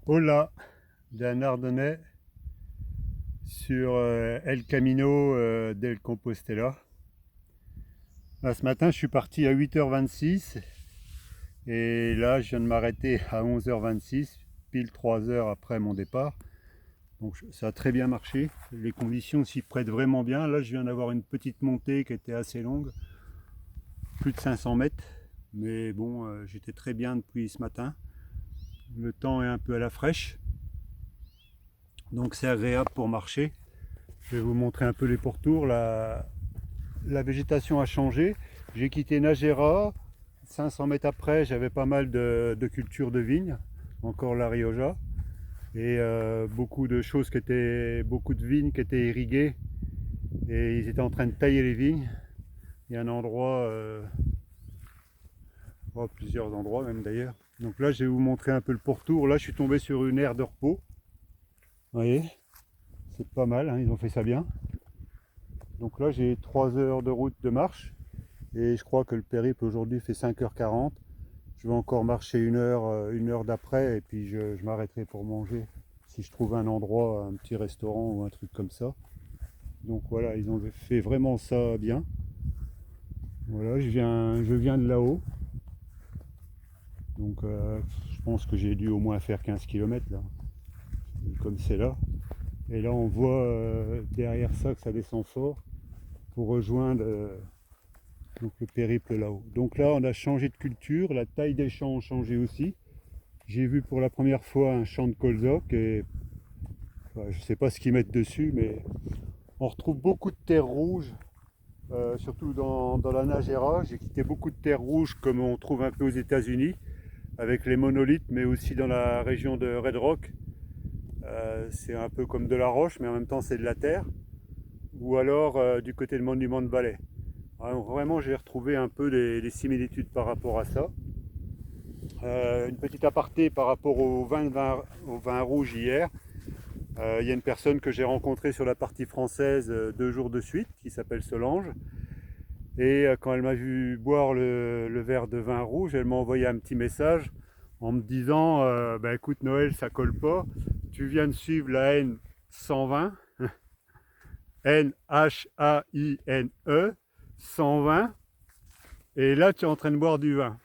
Ola d'un Ardennais sur El Camino del Compostela. Là, ce matin, je suis parti à 8h26 et là, je viens de m'arrêter à 11h26, pile 3 heures après mon départ. Donc ça a très bien marché, les conditions s'y prêtent vraiment bien. Là, je viens d'avoir une petite montée qui était assez longue, plus de 500 mètres, mais bon, j'étais très bien depuis ce matin. Le temps est un peu à la fraîche, donc c'est agréable pour marcher. Je vais vous montrer un peu les pourtours. La végétation a changé. J'ai quitté Nájera. 500 mètres après, j'avais pas mal de cultures de vignes, encore la Rioja, et beaucoup de choses beaucoup de vignes qui étaient irriguées, et ils étaient en train de tailler les vignes. Il y a un endroit, plusieurs endroits même d'ailleurs. Donc là, je vais vous montrer un peu le pourtour. Là, je suis tombé sur une aire de repos. Vous voyez, c'est pas mal, hein, ils ont fait ça bien. Donc là, j'ai 3 heures de route de marche. Et je crois que le périple aujourd'hui fait 5h40. Je vais encore marcher une heure d'après, et puis je m'arrêterai pour manger si je trouve un endroit, un petit restaurant ou un truc comme ça. Donc voilà, ils ont fait vraiment ça bien. Voilà, je viens de là-haut. Donc je pense que j'ai dû au moins faire 15 km là, comme c'est là. Et là on voit derrière ça que ça descend fort pour rejoindre donc le périple là-haut. Donc là, on a changé de culture, la taille des champs a changé aussi. J'ai vu pour la première fois un champ de colza, et enfin, je ne sais pas ce qu'ils mettent dessus, mais on retrouve beaucoup de terre rouge, surtout dans la Nájera. J'ai quitté beaucoup de terre rouge comme on trouve un peu aux États-Unis, avec les monolithes, mais aussi dans la région de Red Rock. C'est un peu comme de la roche, mais en même temps c'est de la terre. Ou alors du côté de Monument Valley. Alors, vraiment, j'ai retrouvé un peu les similitudes par rapport à ça. Une petite aparté par rapport au vin rouge hier. Il y a une personne que j'ai rencontrée sur la partie française 2 jours de suite, qui s'appelle Solange. Et quand elle m'a vu boire le verre de vin rouge, elle m'a envoyé un petit message en me disant bah, écoute Noël, ça colle pas. Tu viens de suivre la N 120, N-H-A-I-N-E, 120. Et là, tu es en train de boire du vin.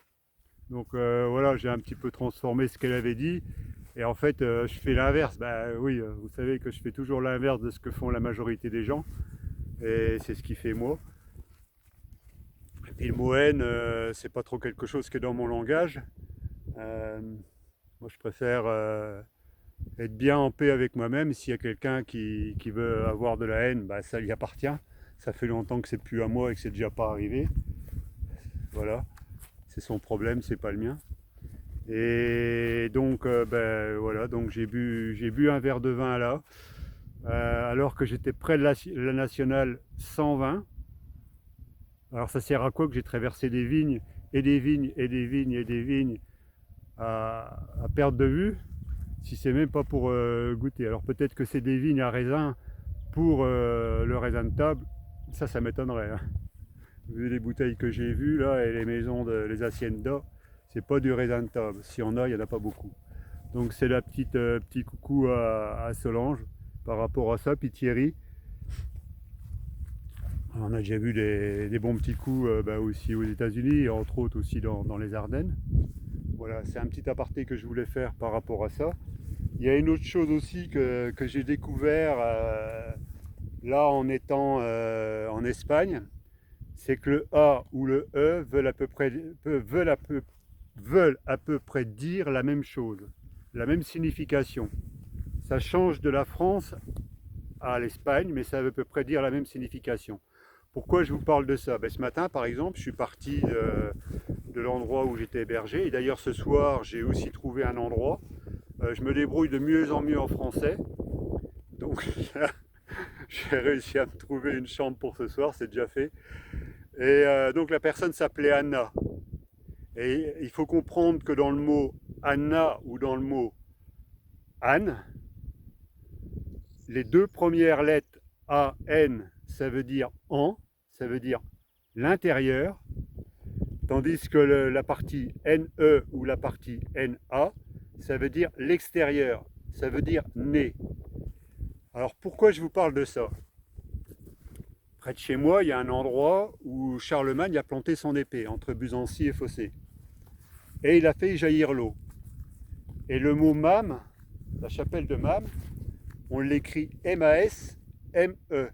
Donc voilà, j'ai un petit peu transformé ce qu'elle avait dit. Et en fait, je fais l'inverse. Bah oui, vous savez que je fais toujours l'inverse de ce que font la majorité des gens. Et c'est ce qui fait moi. Et puis le mot haine, c'est pas trop quelque chose qui est dans mon langage. Euh, Moi, je préfère être bien en paix avec moi-même. S'il y a quelqu'un qui veut avoir de la haine, bah, ça lui appartient. Ça fait longtemps que c'est plus à moi et que c'est déjà pas arrivé. Voilà, c'est son problème, c'est pas le mien. Et donc, ben voilà, donc j'ai bu un verre de vin là, alors que j'étais près de la nationale 120. Alors ça sert à quoi que j'ai traversé des vignes et des vignes et des vignes et des vignes à perte de vue, si c'est même pas pour goûter. Alors peut-être que c'est des vignes à raisin pour le raisin de table, ça m'étonnerait, hein. Vu les bouteilles que j'ai vues là et les maisons, les haciendas, c'est pas du raisin de table. S'il y en a, il n'y en a pas beaucoup. Donc c'est la petit coucou à Solange par rapport à ça. Puis Thierry, on a déjà vu des bons petits coups bah, aussi aux États-Unis et entre autres aussi dans les Ardennes. Voilà, c'est un petit aparté que je voulais faire par rapport à ça. Il y a une autre chose aussi que j'ai découvert là en étant en Espagne, c'est que le A ou le E veulent à peu près dire la même chose, la même signification. Ça change de la France à l'Espagne, mais ça veut à peu près dire la même signification. Pourquoi je vous parle de ça? Ben, ce matin, par exemple, je suis parti de l'endroit où j'étais hébergé. Et d'ailleurs, ce soir, j'ai aussi trouvé un endroit. Je me débrouille de mieux en mieux en français. Donc, j'ai réussi à me trouver une chambre pour ce soir, c'est déjà fait. Et donc, la personne s'appelait Anna. Et il faut comprendre que dans le mot Anna ou dans le mot Anne, les deux premières lettres A-N, ça veut dire en, ça veut dire l'intérieur, tandis que la partie N-E ou la partie N-A, ça veut dire l'extérieur, ça veut dire né. Alors pourquoi je vous parle de ça? Près de chez moi, il y a un endroit où Charlemagne a planté son épée, entre Buzancy et Fossé. Et il a fait jaillir l'eau. Et le mot Mam, la chapelle de Mam, on l'écrit M-A-S-M-E.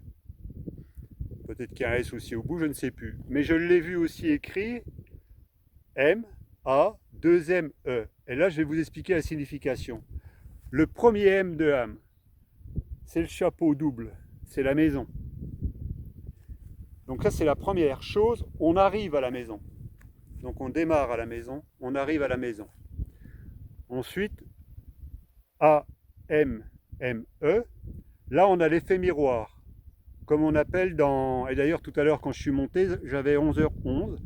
Peut-être qu'il y a un S aussi au bout, je ne sais plus. Mais je l'ai vu aussi écrit M-A-2-M-E. Et là, je vais vous expliquer la signification. Le premier M de Ham, c'est le chapeau double, c'est la maison. Donc ça, c'est la première chose, on arrive à la maison. Donc on démarre à la maison, on arrive à la maison. Ensuite, A-M-M-E, là on a l'effet miroir, comme on appelle dans... Et d'ailleurs tout à l'heure quand je suis monté, j'avais 11h11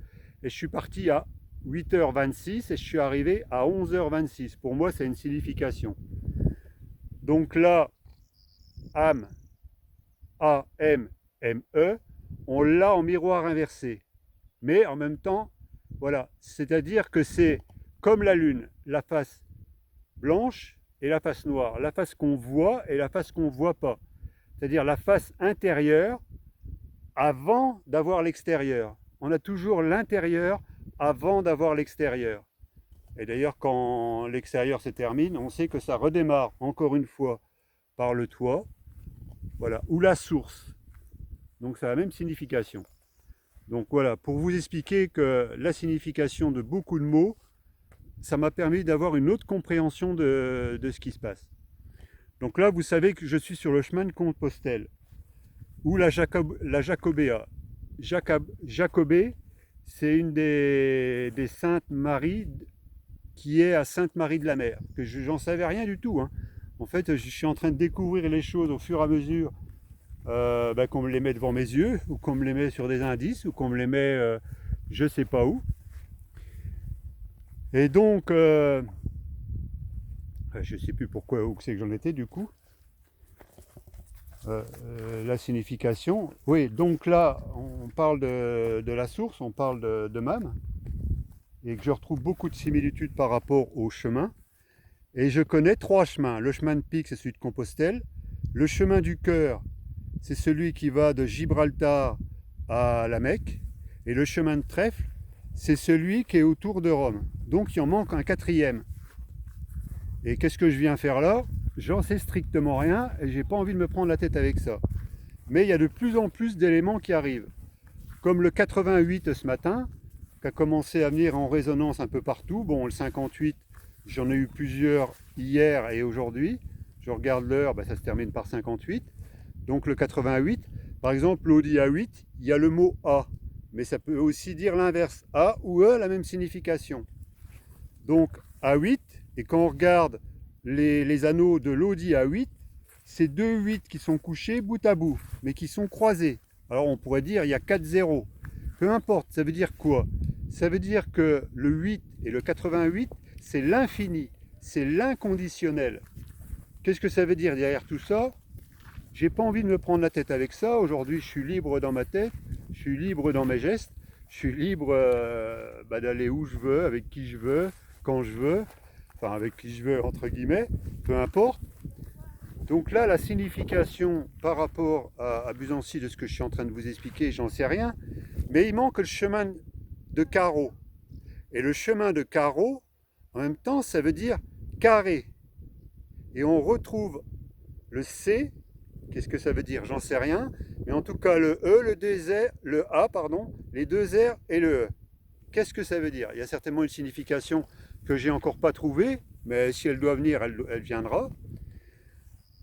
et je suis parti à 8h26 et je suis arrivé à 11h26. Pour moi, c'est une signification. Donc là, AM, A-M-M-E, on l'a en miroir inversé. Mais en même temps, voilà, c'est-à-dire que c'est comme la Lune, la face blanche et la face noire, la face qu'on voit et la face qu'on ne voit pas. C'est-à-dire la face intérieure avant d'avoir l'extérieur. On a toujours l'intérieur avant d'avoir l'extérieur. Et d'ailleurs, quand l'extérieur se termine, on sait que ça redémarre encore une fois par le toit, voilà, ou la source. Donc c'est la même signification. Donc voilà, pour vous expliquer que la signification de beaucoup de mots, ça m'a permis d'avoir une autre compréhension de ce qui se passe. Donc là, vous savez que je suis sur le chemin de Compostelle, ou la Jacobéa. Jacobée, c'est une des Saintes Maries qui est à Sainte-Marie de la Mer, que j'en savais rien du tout. Hein. En fait, je suis en train de découvrir les choses au fur et à mesure qu'on me les met devant mes yeux, ou qu'on me les met sur des indices, ou qu'on me les met je sais pas où. Et donc, je sais plus pourquoi, où c'est que j'en étais du coup. La signification. Oui, donc là, on parle de la source, on parle de Mam, et que je retrouve beaucoup de similitudes par rapport au chemin. Et je connais 3 chemins. Le chemin de Pic, c'est celui de Compostelle. Le chemin du cœur, c'est celui qui va de Gibraltar à la Mecque. Et le chemin de trèfle, c'est celui qui est autour de Rome. Donc il en manque un 4e. Et qu'est-ce que je viens faire là? J'en sais strictement rien et j'ai pas envie de me prendre la tête avec ça. Mais il y a de plus en plus d'éléments qui arrivent. Comme le 88 ce matin, qui a commencé à venir en résonance un peu partout. Bon, le 58, j'en ai eu plusieurs hier et aujourd'hui. Je regarde l'heure, ça se termine par 58. Donc le 88, par exemple, l'Audi A8, il y a le mot A. Mais ça peut aussi dire l'inverse. A ou E, la même signification. Donc A8, et quand on regarde les anneaux de l'Audi A8, c'est 2 8 qui sont couchés bout à bout, mais qui sont croisés. Alors on pourrait dire il y a 4 zéros. Peu importe, ça veut dire quoi? Ça veut dire que le 8 et le 88, c'est l'infini, c'est l'inconditionnel. Qu'est-ce que ça veut dire derrière tout ça? J'ai pas envie de me prendre la tête avec ça. Aujourd'hui, je suis libre dans ma tête, je suis libre dans mes gestes, je suis libre d'aller où je veux, avec qui je veux, quand je veux, enfin avec qui je veux entre guillemets, peu importe. Donc là, la signification par rapport à Buzancy de ce que je suis en train de vous expliquer, j'en sais rien, mais il manque le chemin de carreau. Et le chemin de carreau, en même temps, ça veut dire carré. Et on retrouve le C, qu'est-ce que ça veut dire? J'en sais rien, mais en tout cas le E, le A, les 2 R et le E. Qu'est-ce que ça veut dire? Il y a certainement une signification que j'ai encore pas trouvée, mais si elle doit venir, elle viendra.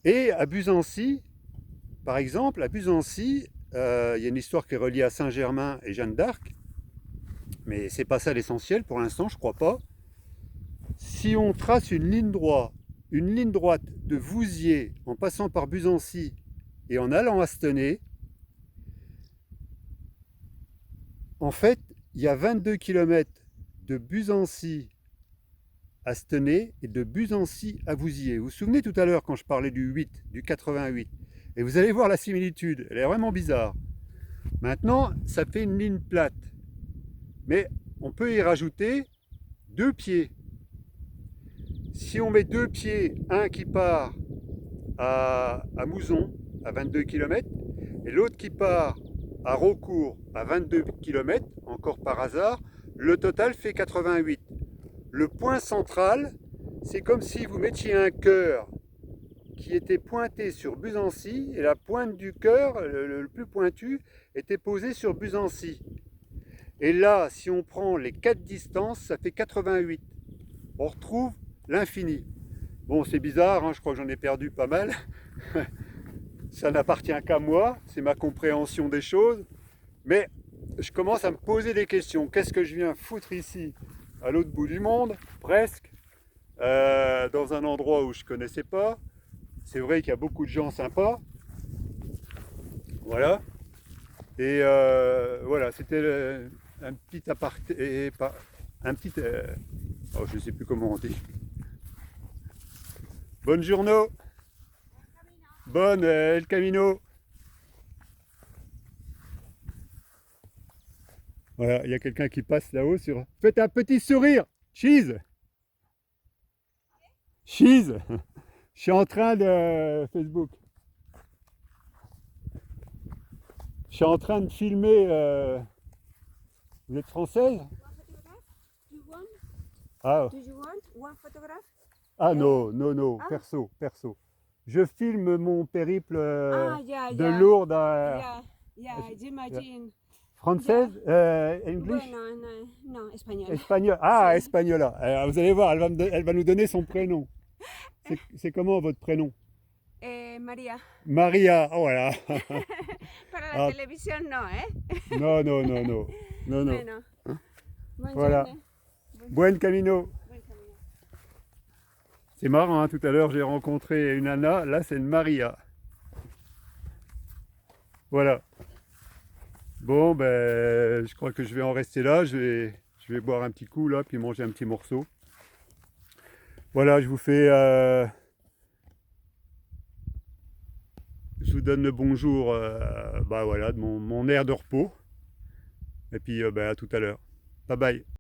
Et à Buzancy, par exemple, à Buzancy, il y a une histoire qui est reliée à Saint-Germain et Jeanne d'Arc, mais c'est pas ça l'essentiel pour l'instant, je crois pas. Si on trace une ligne droite de Vouziers en passant par Buzancy et en allant à Stenay, en fait, il y a 22 km de Buzancy à Stenay et de Buzancy à Vouziers. Vous vous souvenez tout à l'heure quand je parlais du 8, du 88, et vous allez voir la similitude, elle est vraiment bizarre. Maintenant, ça fait une ligne plate, mais on peut y rajouter 2 pieds. Si on met deux pieds, un qui part à Mouzon à 22 km et l'autre qui part à Raucourt à 22 km, encore par hasard, le total fait 88. Le point central, c'est comme si vous mettiez un cœur qui était pointé sur Buzancy et la pointe du cœur, le plus pointu, était posée sur Buzancy. Et là, si on prend les quatre distances, ça fait 88. On retrouve l'infini. Bon, c'est bizarre, hein, je crois que j'en ai perdu pas mal. Ça n'appartient qu'à moi, c'est ma compréhension des choses. Mais je commence à me poser des questions. Qu'est-ce que je viens foutre ici, à l'autre bout du monde, presque, dans un endroit où je ne connaissais pas. C'est vrai qu'il y a beaucoup de gens sympas. Voilà. Et voilà, c'était un petit aparté, un petit... oh, je ne sais plus comment on dit. Bonne journée. Bonne El Camino. Voilà, il y a quelqu'un qui passe là-haut sur... Faites un petit sourire. Cheese. Cheese. Je suis en train de... Facebook. Je suis en train de filmer... Vous êtes française? Ah. Do you want one photograph? Ah non, non, non, Ah. perso, perso. Je filme mon périple Yeah, de yeah. Lourdes à J'imagine. française, English, Bueno, no, espagnol. espagnol. Ah, espagnola. Alors, vous allez voir, elle va nous donner son prénom. C'est comment votre prénom? María. Maria. Oh voilà. Para la Ah. televisión no, ¿eh? Non, non, non, non, non, non. Bueno. Buen Voilà. journée. Buen camino. Buen camino. C'est marrant, hein, tout à l'heure j'ai rencontré une Anna, là c'est une Maria. Voilà. Bon, ben, je crois que je vais en rester là. Je vais boire un petit coup là, puis manger un petit morceau. Voilà, je vous fais... je vous donne le bonjour bah voilà, de mon air de repos. Et puis ben, à tout à l'heure. Bye bye.